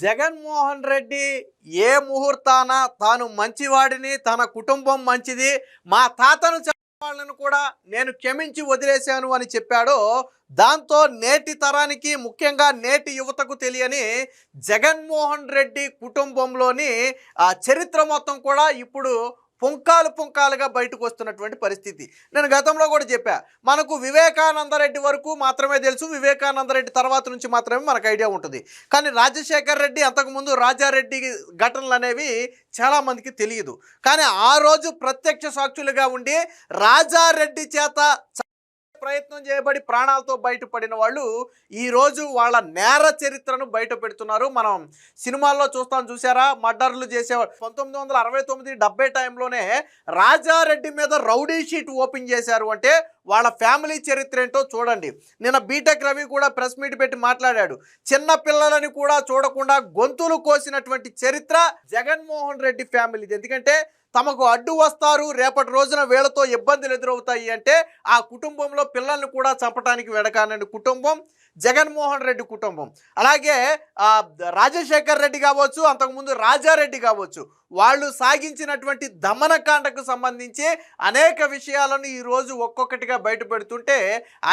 జగన్మోహన్ రెడ్డి ఏ ముహూర్తాన తాను మంచివాడిని, తన కుటుంబం మంచిది, మా తాతను వాళ్ళను కూడా నేను క్షమించి వదిలేశాను అని చెప్పాడో, దాంతో నేటి తరానికి ముఖ్యంగా నేటి యువతకు తెలియని జగన్మోహన్ రెడ్డి కుటుంబంలోని ఆ చరిత్ర మొత్తం కూడా ఇప్పుడు పుంకాలు పుంకాలుగా బయటకు వస్తున్నటువంటి పరిస్థితి. నేను గతంలో కూడా చెప్పా, మనకు వివేకానందరెడ్డి వరకు మాత్రమే తెలుసు, వివేకానందరెడ్డి తర్వాత నుంచి మాత్రమే మనకు ఐడియా ఉంటుంది. కానీ రాజశేఖర్ రెడ్డి, అంతకుముందు రాజారెడ్డి ఘటనలు అనేవి చాలామందికి తెలియదు. కానీ ఆ రోజు ప్రత్యక్ష సాక్షులుగా ఉండి రాజారెడ్డి చేత ప్రయత్నం చేయబడి ప్రాణాలతో బయటపడిన వాళ్ళు ఈరోజు వాళ్ళ నేర చరిత్రను బయట పెడుతున్నారు. మనం సినిమాల్లో చూసారా, మర్డర్లు చేసేవాళ్ళు 1969-70 టైంలోనే రాజారెడ్డి మీద రౌడీ షీట్ ఓపెన్ చేశారు అంటే వాళ్ళ ఫ్యామిలీ చరిత్ర ఏంటో చూడండి. నిన్న బీటెక్ రవి కూడా ప్రెస్ మీట్ పెట్టి మాట్లాడాడు. చిన్న పిల్లలని కూడా చూడకుండా గొంతులు కోసినటువంటి చరిత్ర జగన్మోహన్ రెడ్డి ఫ్యామిలీది. ఎందుకంటే తమకు అడ్డు వస్తారు, రేపటి రోజున వీళ్ళతో ఇబ్బందులు ఎదురవుతాయి అంటే ఆ కుటుంబంలో పిల్లల్ని కూడా చంపడానికి వెడకానని కుటుంబం జగన్మోహన్ రెడ్డి కుటుంబం. అలాగే రాజశేఖర్ రెడ్డి కావచ్చు, అంతకుముందు రాజారెడ్డి కావచ్చు, వాళ్ళు సాగించినటువంటి దమనకాండకు సంబంధించి అనేక విషయాలను ఈరోజు ఒక్కొక్కటిగా బయట పెడుతుంటే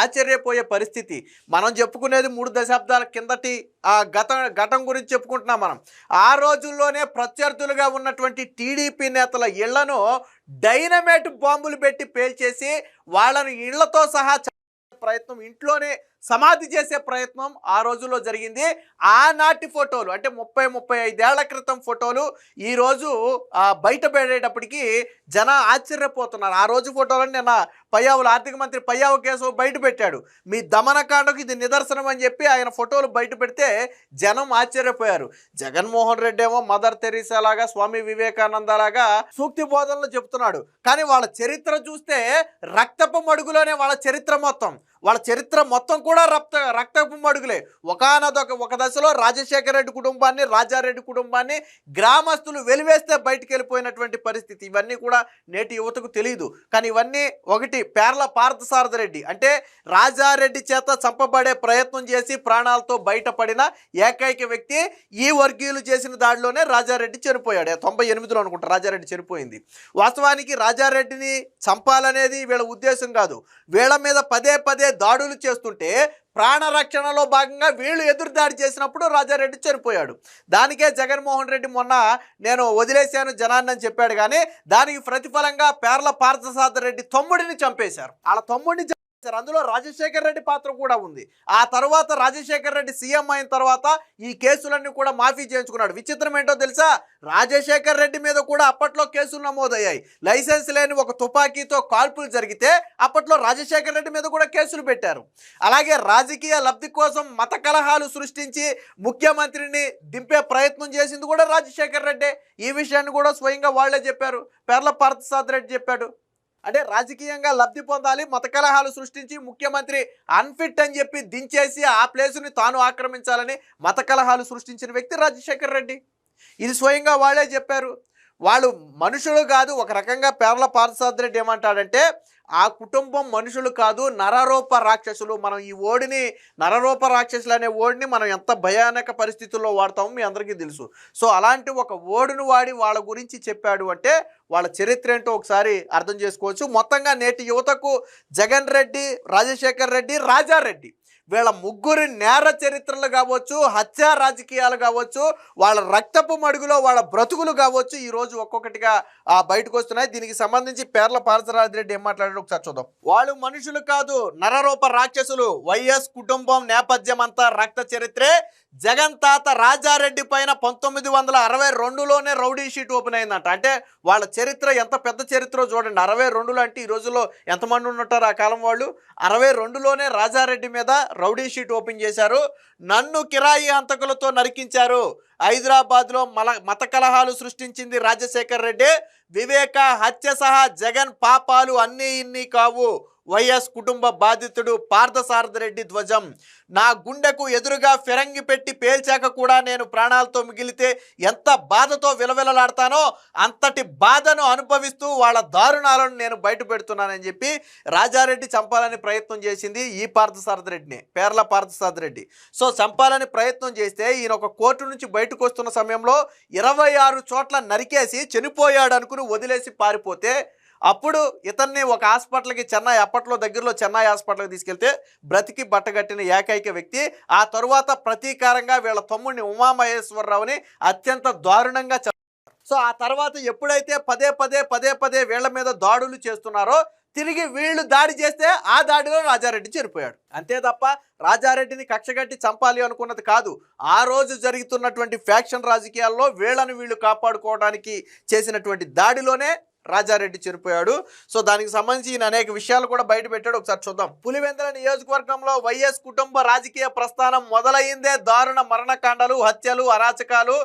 ఆశ్చర్యపోయే పరిస్థితి. మనం చెప్పుకునేది 3 దశాబ్దాల కిందటి ఘటన గురించి చెప్పుకుంటున్నాం మనం. ఆ రోజుల్లోనే ప్రత్యర్థులుగా ఉన్నటువంటి టీడీపీ నేతల ఇళ్లను డైనమైట్ బాంబులు పెట్టి పేల్చేసి వాళ్ళని ఇళ్లతో సహా ప్రయత్నం, ఇంట్లోనే సమాధి చేసే ప్రయత్నం ఆ రోజుల్లో జరిగింది. ఆనాటి ఫోటోలు అంటే 30-35 ఏళ్ల క్రితం ఫోటోలు ఈరోజు బయటపడేటప్పటికీ ఆశ్చర్యపోతున్నారు. ఆ రోజు ఫోటోలను నిన్న ఆర్థిక మంత్రి పయ్యావు కేసు బయట పెట్టాడు. మీ దమనకాండకు ఇది నిదర్శనం అని చెప్పి ఆయన ఫోటోలు బయట పెడితే జనం ఆశ్చర్యపోయారు. జగన్మోహన్ రెడ్డి ఏమో మదర్ తెరీసా లాగా, స్వామి వివేకానంద లాగా సూక్తి బోధనలు చెప్తున్నాడు. కానీ వాళ్ళ చరిత్ర చూస్తే రక్తపు మడుగులోనే వాళ్ళ చరిత్ర మొత్తం కూడా రక్తపు మడుగులే. ఒక దశలో రాజశేఖర రెడ్డి కుటుంబాన్ని, రాజారెడ్డి కుటుంబాన్ని గ్రామస్తులు వెలివేస్తే బయటికి వెళ్ళిపోయినటువంటి పరిస్థితి. ఇవన్నీ కూడా నేటి యువతకు తెలియదు. కానీ ఇవన్నీ ఒకటి, పేర్ల పార్థసారథి రెడ్డి అంటే రాజారెడ్డి చేత చంపబడే ప్రయత్నం చేసి ప్రాణాలతో బయటపడిన ఏకైక వ్యక్తి. ఈ వర్గీయులు చేసిన దాడిలోనే రాజారెడ్డి చనిపోయాడు. 98లో అనుకుంటా రాజారెడ్డి చనిపోయింది. వాస్తవానికి రాజారెడ్డిని చంపాలనేది వీళ్ళ ఉద్దేశం కాదు. వీళ్ళ మీద పదే దాడులు చేస్తుంటే ప్రాణరక్షణలో భాగంగా వీళ్ళు ఎదురుదాడి చేసినప్పుడు రాజారెడ్డి చనిపోయాడు. దానికే జగన్మోహన్ రెడ్డి మొన్న నేను వదిలేశాను జనాన్ని అని చెప్పాడు. కానీ దానికి ప్రతిఫలంగా పేర్ల పార్థసారథి రెడ్డి తమ్ముడిని చంపేశారు. వాళ్ళ తమ్ముడిని అందులో రాజశేఖర్ రెడ్డి పాత్ర కూడా ఉంది. ఆ తర్వాత రాజశేఖర్ రెడ్డి సీఎం అయిన తర్వాత ఈ కేసులన్నీ కూడా మాఫీ చేయించుకున్నాడు. విచిత్రం ఏంటో తెలుసా, రాజశేఖర్ రెడ్డి మీద కూడా అప్పట్లో కేసులు నమోదయ్యాయి. లైసెన్స్ లేని ఒక తుపాకీతో కాల్పులు జరిగితే అప్పట్లో రాజశేఖర్ రెడ్డి మీద కూడా కేసులు పెట్టారు. అలాగే రాజకీయ లబ్ధి కోసం మత కలహాలు సృష్టించి ముఖ్యమంత్రిని దింపే ప్రయత్నం చేసింది కూడా రాజశేఖర్ రెడ్డి. ఈ విషయాన్ని కూడా స్వయంగా వాళ్లే చెప్పారు. పేర్ల పార్థసారథి రెడ్డి చెప్పాడు. అంటే రాజకీయంగా లబ్ధి పొందాలి, మత కలహాలు సృష్టించి ముఖ్యమంత్రి అన్ఫిట్ అని చెప్పి దించేసి ఆ ప్లేసుని తాను ఆక్రమించాలని మత కలహాలు సృష్టించిన వ్యక్తి రాజశేఖర్ రెడ్డి. ఇది స్వయంగా వాళ్ళే చెప్పారు. వాళ్ళు మనుషులు కాదు. ఒక రకంగా పేర్ల పార్థసారథి రెడ్డి ఏమంటాడంటే, ఆ కుటుంబం మనుషులు కాదు, నరరూప రాక్షసులు. మనం ఈ ఓడిని, నరరూప రాక్షసులు అనే ఓడిని మనం ఎంత భయానక పరిస్థితుల్లో వాడతామో మీ అందరికీ తెలుసు. సో అలాంటి ఒక ఓడును వాడి వాళ్ళ గురించి చెప్పాడు అంటే వాళ్ళ చరిత్ర ఏంటో ఒకసారి అర్థం చేసుకోవచ్చు. మొత్తంగా నేటి యువతకు జగన్ రెడ్డి, రాజశేఖర్ రెడ్డి, రాజారెడ్డి వీళ్ళ ముగ్గురి నేర చరిత్రలు కావచ్చు, హత్యా రాజకీయాలు కావచ్చు, వాళ్ళ రక్తపు మడుగులో వాళ్ళ బ్రతుకులు కావచ్చు, ఈరోజు ఒక్కొక్కటిగా బయటకు వస్తున్నాయి. దీనికి సంబంధించి పేర్ల పార్థసారథి రెడ్డి ఏం మాట్లాడారు ఒకసారి చూద్దాం. వాళ్ళు మనుషులు కాదు, నరరూప రాక్షసులు. వైఎస్ కుటుంబం నేపథ్యం అంతా రక్త చరిత్రే. జగన్ తాత రాజారెడ్డి పైన 1962లోనే రౌడీ షీట్ ఓపెన్ అయిందంట. అంటే వాళ్ళ చరిత్ర ఎంత పెద్ద చరిత్రో చూడండి. 62లో అంటే ఈ రోజుల్లో ఎంతమంది ఉన్నట్టారు ఆ కాలం వాళ్ళు. 62లోనే రాజారెడ్డి మీద రౌడీ షీట్ ఓపెన్ చేశారు. నన్ను కిరాయి హంతకులతో నరికించారు. హైదరాబాద్లో మత కలహాలు సృష్టించింది రాజశేఖర్ రెడ్డి. వివేక హత్య సహా జగన్ పాపాలు అన్నీ ఇన్ని కావు. వైఎస్ కుటుంబ బాధితుడు పార్థసారథి రెడ్డి ధ్వజం. నా గుండెకు ఎదురుగా ఫిరంగి పెట్టి పేల్చాక కూడా నేను ప్రాణాలతో మిగిలితే ఎంత బాధతో విలవిలలాడతానో అంతటి బాధను అనుభవిస్తూ వాళ్ళ దారుణాలను నేను బయట పెడుతున్నానని చెప్పి రాజారెడ్డి చంపాలని ప్రయత్నం చేసింది ఈ పార్థసారథి రెడ్డిని, పేర్ల పార్థసారథి రెడ్డి. సో చంపాలని ప్రయత్నం చేస్తే ఈయన ఒక కోర్టు నుంచి బయటకు వస్తున్న సమయంలో 26 చోట్ల నరికేసి చనిపోయాడు అనుకుని వదిలేసి పారిపోతే అప్పుడు ఇతన్ని ఒక హాస్పిటల్కి చెన్నై, అప్పట్లో దగ్గరలో చెన్నై హాస్పిటల్కి తీసుకెళ్తే బ్రతికి బట్టగట్టిన ఏకైక వ్యక్తి. ఆ తరువాత ప్రతీకారంగా వీళ్ళ తమ్ముడిని ఉమామహేశ్వరరావుని అత్యంత దారుణంగా సో ఆ తర్వాత ఎప్పుడైతే పదే పదే వీళ్ళ మీద దాడులు చేస్తున్నారో తిరిగి వీళ్ళు దాడి చేస్తే ఆ దాడిలో రాజారెడ్డి చనిపోయాడు. అంతే తప్ప రాజారెడ్డిని కక్షగట్టి చంపాలి అనుకున్నది కాదు. ఆ రోజు జరుగుతున్నటువంటి ఫ్యాక్షన్ రాజకీయాల్లో వీళ్ళు కాపాడుకోవడానికి చేసినటువంటి దాడిలోనే రాజారెడ్డి చనిపోయాడు. సో దానికి సంబంధించి ఈయన అనేక విషయాలు కూడా బయట పెట్టాడు. ఒకసారి చూద్దాం. పులివెందుల నియోజకవర్గంలో వైఎస్ కుటుంబ రాజకీయ ప్రస్థానం మొదలైందే దారుణ మరణకాండాలు, హత్యలు, అరాచకాలు,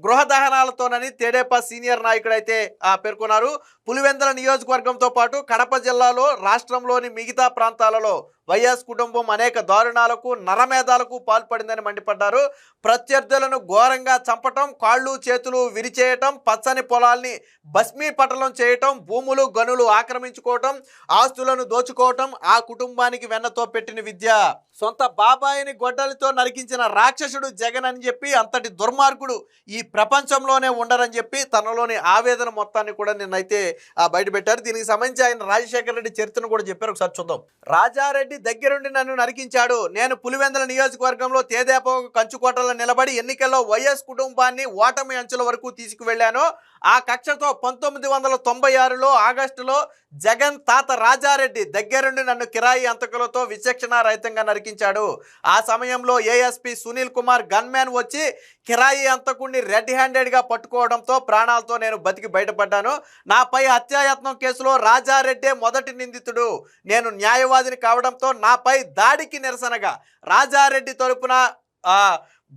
గృహ దహనాలతోనని తెదేపా సీనియర్ నాయకుడైతే పేర్కొన్నారు. పులివెందుల నియోజకవర్గంతో పాటు కడప జిల్లాలో, రాష్ట్రంలోని మిగతా ప్రాంతాలలో వైఎస్ కుటుంబం అనేక దారుణాలకు, నరమేధాలకు పాల్పడిందని మండిపడ్డారు. ప్రత్యర్థులను ఘోరంగా చంపటం, కాళ్ళు చేతులు విరిచేయటం, పచ్చని పొలాల్ని భస్మీపటలం చేయటం, భూములు గనులు ఆక్రమించుకోవటం, ఆస్తులను దోచుకోవటం ఆ కుటుంబానికి వెన్నతో పెట్టిన విద్య. సొంత బాబాయిని గొడ్డలితో నరికించిన రాక్షసుడు జగన్ అని చెప్పి అంతటి దుర్మార్గుడు ఈ ప్రపంచంలోనే ఉండరని చెప్పి తనలోని ఆవేదన మొత్తాన్ని కూడా నిన్నైతే బయటపెట్టారు. దీనికి సంబంధించి ఆయన రాజశేఖర రెడ్డి చరిత్రను కూడా చెప్పారు. ఒకసారి చూద్దాం. రాజారెడ్డి దగ్గరుండి నన్ను నరికించాడు. నేను పులివెందుల నియోజకవర్గంలో తేదేపా కంచుకోటలో నిలబడి ఎన్నికల్లో వైఎస్ కుటుంబాన్ని ఓటమి అంచుల వరకు తీసుకువెళ్లాను. ఆ కక్షతో 1996లో ఆగస్టులో జగన్ తాత రాజారెడ్డి దగ్గరుండి నన్ను కిరాయి అంతకులతో విచక్షణ రహితంగా నరికించాడు. ఆ సమయంలో ఏఎస్పీ సునీల్ కుమార్ గన్మ్యాన్ వచ్చి కిరాయి అంతకుడిని రెడ్ హ్యాండెడ్గా పట్టుకోవడంతో ప్రాణాలతో నేను బతికి బయటపడ్డాను. నాపై హత్యాయత్నం కేసులో రాజారెడ్డే మొదటి నిందితుడు. నేను న్యాయవాదిని కావడంతో నాపై దాడికి నిరసనగా రాజారెడ్డి తరపున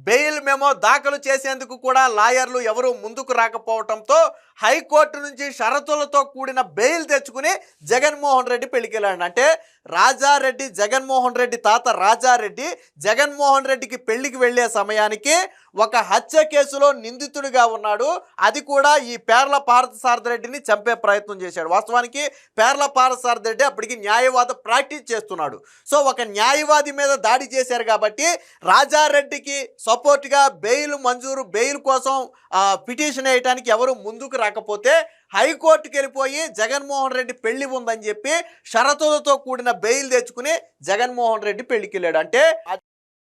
బెయిల్ మెమో దాఖలు చేసేందుకు కూడా లాయర్లు ఎవరూ ముందుకు రాకపోవడంతో హైకోర్టు నుంచి షరతులతో కూడిన బెయిల్ తెచ్చుకుని జగన్మోహన్ రెడ్డి పెళ్లికెళ్ళాడు. అంటే రాజారెడ్డి, జగన్మోహన్ రెడ్డి తాత రాజారెడ్డి జగన్మోహన్ రెడ్డికి పెళ్లికి వెళ్లే సమయానికి ఒక హత్య కేసులో నిందితుడిగా ఉన్నాడు. అది కూడా ఈ పేర్ల పార్థసారథి రెడ్డిని చంపే ప్రయత్నం చేశాడు. వాస్తవానికి పేర్ల పార్థసారథి రెడ్డి అప్పటికి న్యాయవాద ప్రాక్టీస్ చేస్తున్నాడు. సో ఒక న్యాయవాది మీద దాడి చేశారు కాబట్టి రాజారెడ్డికి సపోర్ట్గా బెయిల్ కోసం పిటిషన్ వేయడానికి ఎవరు ముందుకు రాకపోతే హైకోర్టుకి వెళ్ళిపోయి జగన్మోహన్ రెడ్డి పెళ్లి ఉందని చెప్పి షరతులతో కూడిన బెయిల్ తెచ్చుకుని జగన్మోహన్ రెడ్డి పెళ్లికి వెళ్ళాడు. అంటే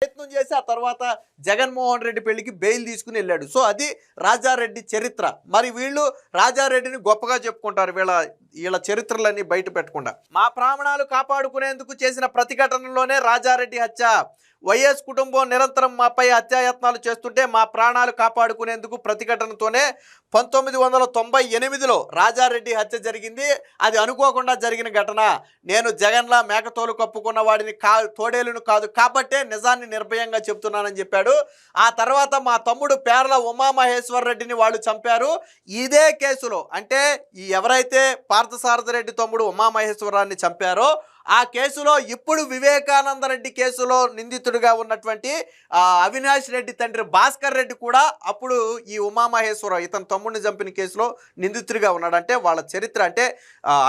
ప్రయత్నం చేసి ఆ తర్వాత జగన్మోహన్ రెడ్డి పెళ్లికి బెయిల్ తీసుకుని వెళ్ళాడు. సో అది రాజారెడ్డి చరిత్ర. మరి వీళ్ళు రాజారెడ్డిని గొప్పగా చెప్పుకుంటారు వీళ్ళ చరిత్రలన్నీ బయట పెట్టకుండా. మా ప్రాణాలు కాపాడుకునేందుకు చేసిన ప్రతిఘటనలోనే రాజారెడ్డి హత్య. వైఎస్ కుటుంబం నిరంతరం మాపై హత్యాయత్నాలు చేస్తుంటే మా ప్రాణాలు కాపాడుకునేందుకు ప్రతిఘటనతోనే 1998లో రాజారెడ్డి హత్య జరిగింది. అది అనుకోకుండా జరిగిన ఘటన. నేను జగన్లా మేకతోలు కప్పుకున్న వాడిని తోడేలును కాదు కాబట్టే నిజాన్ని నిర్భయంగా చెప్తున్నానని చెప్పాడు. ఆ తర్వాత మా తమ్ముడు పేర్ల ఉమామహేశ్వరరెడ్డిని వాళ్ళు చంపారు. ఇదే కేసులో అంటే ఎవరైతే పార్థసారథి రెడ్డి తమ్ముడు ఉమామహేశ్వరరావుని చంపారో ఆ కేసులో ఇప్పుడు వివేకానంద రెడ్డి కేసులో నిందితుడిగా ఉన్నటువంటి అవినాష్ రెడ్డి తండ్రి భాస్కర్ రెడ్డి కూడా అప్పుడు ఈ ఉమామహేశ్వరరావు ఇతని తమ్ముడిని చంపిన కేసులో నిందితుడిగా ఉన్నాడు. అంటే వాళ్ళ చరిత్ర అంటే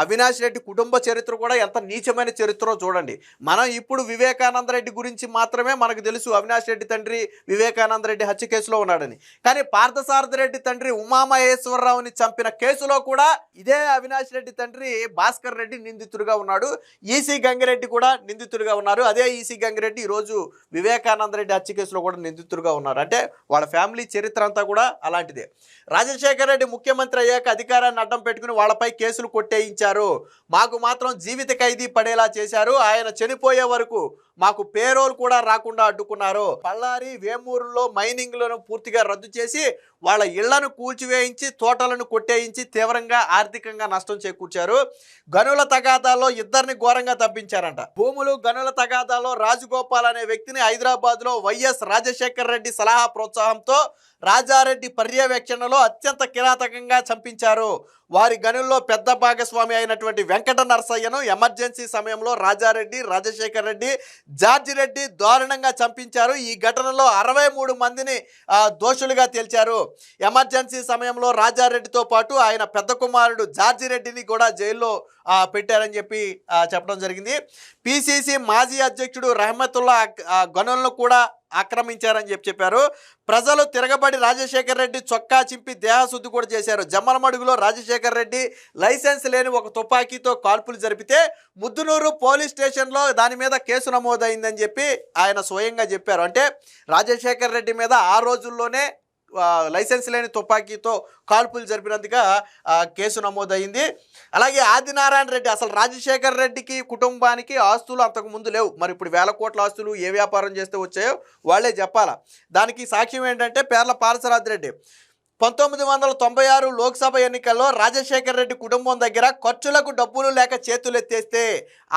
అవినాష్ రెడ్డి కుటుంబ చరిత్ర కూడా ఎంత నీచమైన చరిత్రో చూడండి. మనం ఇప్పుడు వివేకానంద రెడ్డి గురించి మాత్రమే మనకు తెలుసు, అవినాష్ రెడ్డి తండ్రి వివేకానంద రెడ్డి హత్య కేసులో ఉన్నాడని. కానీ పార్థసారథి రెడ్డి తండ్రి ఉమామహేశ్వరరావుని చంపిన కేసులో కూడా ఇదే అవినాష్ రెడ్డి తండ్రి భాస్కర్ రెడ్డి నిందితుడిగా ఉన్నాడు. ఈసీ గంగిరెడ్డి కూడా నిందితుడిగా ఉన్నారు. అదే ఈసీ గంగిరెడ్డి ఈరోజు వివేకానంద రెడ్డి హత్య కేసులో కూడా నిందితుడిగా ఉన్నారు. అంటే వాళ్ళ ఫ్యామిలీ చరిత్ర అంతా కూడా అలాంటిదే. రాజశేఖర రెడ్డి ముఖ్యమంత్రి అయ్యాక అధికారాన్ని అడ్డం పెట్టుకుని వాళ్ళపై కేసులు కొట్టేయించారు. మాకు మాత్రం జీవిత ఖైదీ పడేలా చేశారు. ఆయన చనిపోయే వరకు మాకు పేరోల్ కూడా రాకుండా అడ్డుకున్నారు. పల్లారి వేమూరులో మైనింగ్లను పూర్తిగా రద్దు చేసి వాళ్ళ ఇళ్లను కూల్చివేయించి తోటలను కొట్టేయించి తీవ్రంగా ఆర్థికంగా నష్టం చేకూర్చారు. గనుల తగాదాలో ఇద్దరిని ఘోరంగా తప్పించారంట. భూములు గనుల తగాదాలో రాజగోపాల్ అనే వ్యక్తిని హైదరాబాద్లో వైఎస్ రాజశేఖర్ రెడ్డి సలహా ప్రోత్సాహంతో రాజారెడ్డి పర్యవేక్షణలో అత్యంత కిరాతకంగా చంపించారు. వారి గనుల్లో పెద్ద భాగస్వామి అయినటువంటి వెంకట నరసయ్యను ఎమర్జెన్సీ సమయంలో రాజారెడ్డి, రాజశేఖర్ రెడ్డి, జార్జి రెడ్డి దారుణంగా చంపించారు. ఈ ఘటనలో 63 మందిని దోషులుగా తేల్చారు. ఎమర్జెన్సీ సమయంలో రాజారెడ్డితో పాటు ఆయన పెద్ద కుమారుడు జార్జి రెడ్డిని కూడా జైల్లో పెట్టారని చెప్పి చెప్పడం జరిగింది. పిసిసి మాజీ అధ్యక్షుడు రహమతుల్లా గనులను కూడా ఆక్రమించారని చెప్పారు. ప్రజలు తిరగబడి రాజశేఖర్ రెడ్డి చొక్కా చింపి దేహశుద్ధి కూడా చేశారు. జమ్మలమడుగులో రాజశేఖర్ రెడ్డి లైసెన్స్ లేని ఒక తుపాకీతో కాల్పులు జరిపితే ముద్దునూరు పోలీస్ స్టేషన్లో దాని మీద కేసు నమోదైందని చెప్పి ఆయన స్వయంగా చెప్పారు. అంటే రాజశేఖర్ రెడ్డి మీద ఆ రోజుల్లోనే లైసెన్స్ లేని తుపాకీతో కాల్పులు జరిపినందుగా కేసు నమోదైంది. అలాగే ఆదినారాయణ రెడ్డి, అసలు రాజశేఖర్ రెడ్డికి కుటుంబానికి ఆస్తులు అంతకుముందు లేవు. మరి ఇప్పుడు 1000 కోట్ల ఆస్తులు ఏ వ్యాపారం చేస్తే వచ్చాయో వాళ్ళే చెప్పాలా. దానికి సాక్ష్యం ఏంటంటే పేర్ల పార్సరాథ్ రెడ్డి 1996 లోక్సభ ఎన్నికల్లో రాజశేఖర్ రెడ్డి కుటుంబం దగ్గర ఖర్చులకు డబ్బులు లేక చేతులెత్తేస్తే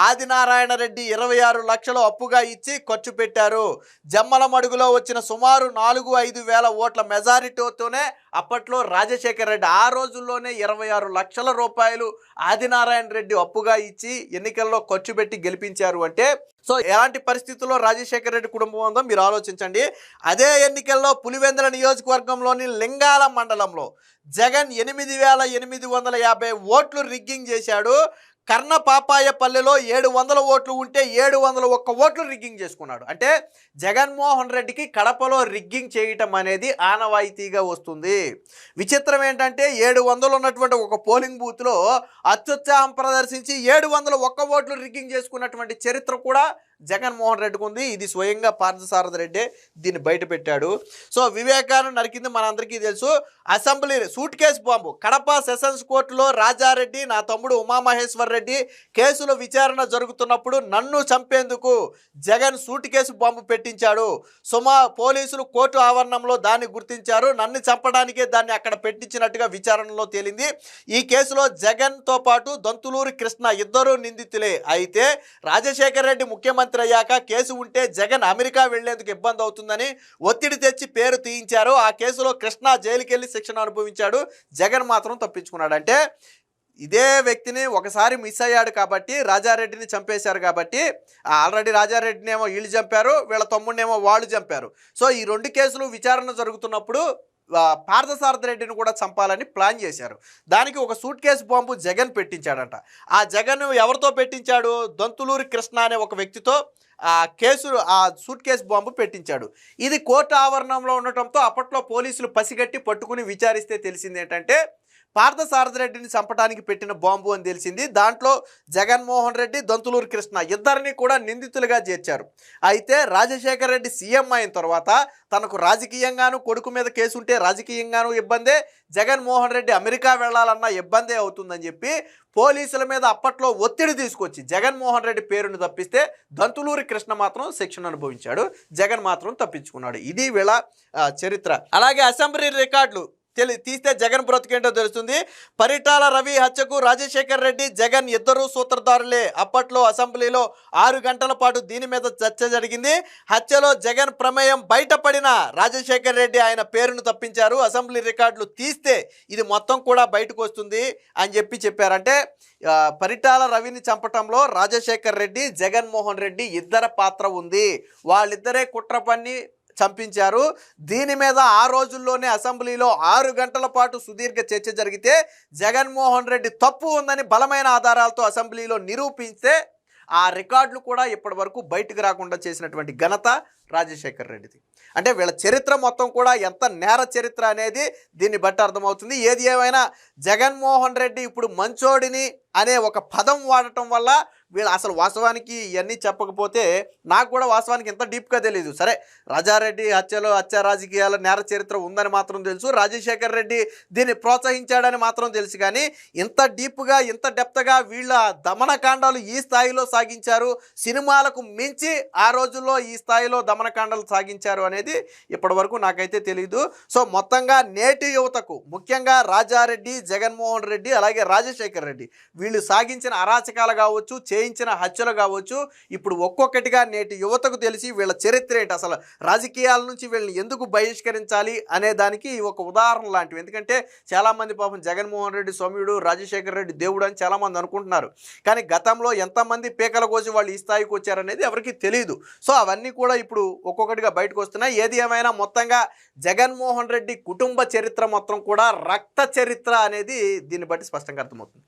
ఆదినారాయణ రెడ్డి 26 లక్షలు అప్పుగా ఇచ్చి ఖర్చు పెట్టారు. జమ్మలమడుగులో వచ్చిన సుమారు 4-5 వేల ఓట్ల మెజారిటీతోనే అప్పట్లో రాజశేఖర్ రెడ్డి ఆ రోజుల్లోనే 26 లక్షల రూపాయలు ఆదినారాయణ రెడ్డి అప్పుగా ఇచ్చి ఎన్నికల్లో ఖర్చు పెట్టి గెలిపించారు. అంటే సో ఎలాంటి పరిస్థితుల్లో రాజశేఖర్ రెడ్డి కుటుంబం ఉందో మీరు ఆలోచించండి. అదే ఎన్నికల్లో పులివెందుల నియోజకవర్గంలోని లింగాల మండలంలో జగన్ 8,850 ఓట్లు రిగ్గింగ్ చేశాడు. కర్ణపాపాయపల్లిలో 700 ఓట్లు ఉంటే 701 ఓట్లు రిగ్గింగ్ చేసుకున్నాడు. అంటే జగన్మోహన్ రెడ్డికి కడపలో రిగ్గింగ్ చేయటం అనేది ఆనవాయితీగా వస్తుంది. విచిత్రం ఏంటంటే 700 ఉన్నటువంటి ఒక పోలింగ్ బూత్లో అత్యుత్సాహం ప్రదర్శించి 701 ఓట్లు రిగ్గింగ్ చేసుకున్నటువంటి చరిత్ర కూడా జగన్మోహన్ రెడ్డికి ఉంది. ఇది స్వయంగా పార్థసారథి రెడ్డి దీన్ని బయట పెట్టాడు. సో వివేకాన్ని నరికింది మనందరికీ తెలుసు. Assembly suit case bomb Kadapa sessions కోర్టులో రాజారెడ్డి, నా తమ్ముడు ఉమామహేశ్వర్ రెడ్డి కేసులో విచారణ జరుగుతున్నప్పుడు నన్ను చంపేందుకు జగన్ సూట్ కేసు బాంబు పెట్టించాడు. పోలీసులు కోర్టు ఆవరణంలో దాన్ని గుర్తించారు. నన్ను చంపడానికే దాన్ని అక్కడ పెట్టించినట్టుగా విచారణలో తేలింది. ఈ కేసులో జగన్తో పాటు దొంతులూరి కృష్ణ ఇద్దరు నిందితులే. అయితే రాజశేఖర్ రెడ్డి ముఖ్యమంత్రి అయ్యాక కేసు ఉంటే జగన్ అమెరికా వెళ్లేందుకు ఇబ్బంది అవుతుందని ఒత్తిడి తెచ్చి పేరు తీయించారు. ఆ కేసులో కృష్ణ జైలుకి వెళ్ళి శిక్షణ అనుభవించాడు. జగన్ మాత్రం తప్పించుకున్నాడు. అంటే ఇదే వ్యక్తిని ఒకసారి మిస్ అయ్యాడు కాబట్టి రాజారెడ్డిని చంపేశారు కాబట్టి ఆల్రెడీ రాజారెడ్డిని ఏమో వీళ్ళు చంపారు, వీళ్ళ తమ్ముడినేమో వాళ్ళు చంపారు. సో ఈ 2 కేసులు విచారణ జరుగుతున్నప్పుడు పార్థసారథి రెడ్డిని కూడా చంపాలని ప్లాన్ చేశారు. దానికి ఒక సూట్ కేసు బాంబు జగన్ పెట్టించాడంట. ఆ జగన్ ఎవరితో పెట్టించాడు? దొంతులూరి కృష్ణ అనే ఒక వ్యక్తితో ఆ సూట్ కేసు బాంబు పెట్టించాడు. ఇది కోర్టు ఆవరణంలో ఉండటంతో అప్పట్లో పోలీసులు పసిగట్టి పట్టుకుని విచారిస్తే తెలిసింది ఏంటంటే పార్థసారథి రెడ్డిని చంపడానికి పెట్టిన బాంబు అని తెలిసింది. దాంట్లో జగన్మోహన్ రెడ్డి, దొంతులూరి కృష్ణ ఇద్దరిని కూడా నిందితులుగా చేర్చారు. అయితే రాజశేఖర్ రెడ్డి సీఎం అయిన తర్వాత తనకు రాజకీయంగాను కొడుకు మీద కేసు ఉంటే రాజకీయంగాను ఇబ్బందే, జగన్మోహన్ రెడ్డి అమెరికా వెళ్లాలన్నా ఇబ్బందే అవుతుందని చెప్పి పోలీసుల మీద అప్పట్లో ఒత్తిడి తీసుకొచ్చి జగన్మోహన్ రెడ్డి పేరును తప్పిస్తే దొంతులూరి కృష్ణ మాత్రం శిక్షణ అనుభవించాడు. జగన్ మాత్రం తప్పించుకున్నాడు. ఇది వీళ్ళ చరిత్ర. అలాగే అసెంబ్లీ రికార్డులు తీస్తే జగన్ బ్రతికేంటో తెలుస్తుంది. పరిటాల రవి హత్యకు రాజశేఖర్ రెడ్డి, జగన్ ఇద్దరు సూత్రధారులే. అప్పట్లో అసెంబ్లీలో 6 గంటల పాటు దీని మీద చర్చ జరిగింది. హత్యలో జగన్ ప్రమేయం బయటపడిన రాజశేఖర్ రెడ్డి ఆయన పేరును తప్పించారు. అసెంబ్లీ రికార్డులు తీస్తే ఇది మొత్తం కూడా బయటకు వస్తుంది అని చెప్పారంటే పరిటాల రవిని చంపటంలో రాజశేఖర్ రెడ్డి, జగన్మోహన్ రెడ్డి ఇద్దరి పాత్ర ఉంది. వాళ్ళిద్దరే కుట్ర పన్ని చంపించారు. దీని మీద ఆ రోజుల్లోనే అసెంబ్లీలో 6 గంటల పాటు సుదీర్ఘ చర్చ జరిగితే జగన్మోహన్ రెడ్డి తప్పు ఉందని బలమైన ఆధారాలతో అసెంబ్లీలో నిరూపిస్తే ఆ రికార్డులు కూడా ఇప్పటి వరకు బయటకు రాకుండా చేసినటువంటి ఘనత రాజశేఖర్ రెడ్డిది. అంటే వీళ్ళ చరిత్ర మొత్తం కూడా ఎంత నేర చరిత్ర అనేది దీన్ని బట్టి అర్థమవుతుంది. ఏది ఏమైనా జగన్మోహన్ రెడ్డి ఇప్పుడు మంచోడిని అనే ఒక పదం వాడటం వల్ల వీళ్ళు అసలు వాస్తవానికి ఇవన్నీ చెప్పకపోతే నాకు కూడా వాస్తవానికి ఇంత డీప్గా తెలియదు. సరే, రాజారెడ్డి హత్యలో హత్య రాజకీయాల నేర చరిత్ర ఉందని మాత్రం తెలుసు, రాజశేఖర్ రెడ్డి దీన్ని ప్రోత్సహించాడని మాత్రం తెలుసు. కానీ ఇంత డీప్గా ఇంత డెప్త్గా వీళ్ళ దమనకాండాలు ఈ స్థాయిలో సాగించారు, సినిమాలకు మించి ఆ రోజుల్లో ఈ స్థాయిలో దమనకాండాలు సాగించారు అనేది ఇప్పటి వరకు నాకైతే తెలియదు. సో మొత్తంగా నేటి యువతకు, ముఖ్యంగా రాజారెడ్డి, జగన్మోహన్ రెడ్డి, అలాగే రాజశేఖర్ రెడ్డి వీళ్ళు సాగించిన అరాచకాలు కావచ్చు, చేయించిన హత్యలు కావచ్చు, ఇప్పుడు ఒక్కొక్కటిగా నేటి యువతకు తెలిసి వీళ్ళ చరిత్ర ఏంటి, అసలు రాజకీయాల నుంచి వీళ్ళని ఎందుకు బహిష్కరించాలి అనే దానికి ఒక ఉదాహరణ లాంటివి. ఎందుకంటే చాలామంది పాపం జగన్మోహన్ రెడ్డి సౌమ్యుడు, రాజశేఖర్ రెడ్డి దేవుడు అని చాలామంది అనుకుంటున్నారు. కానీ గతంలో ఎంతమంది పీకల కోసి వాళ్ళు ఈ స్థాయికి వచ్చారనేది ఎవరికి తెలియదు. సో అవన్నీ కూడా ఇప్పుడు ఒక్కొక్కటిగా బయటకు వస్తున్నాయి. ఏది ఏమైనా మొత్తంగా జగన్మోహన్ రెడ్డి కుటుంబ చరిత్ర మొత్తం కూడా రక్త చరిత్ర అనేది దీన్ని బట్టి స్పష్టంగా అర్థమవుతుంది.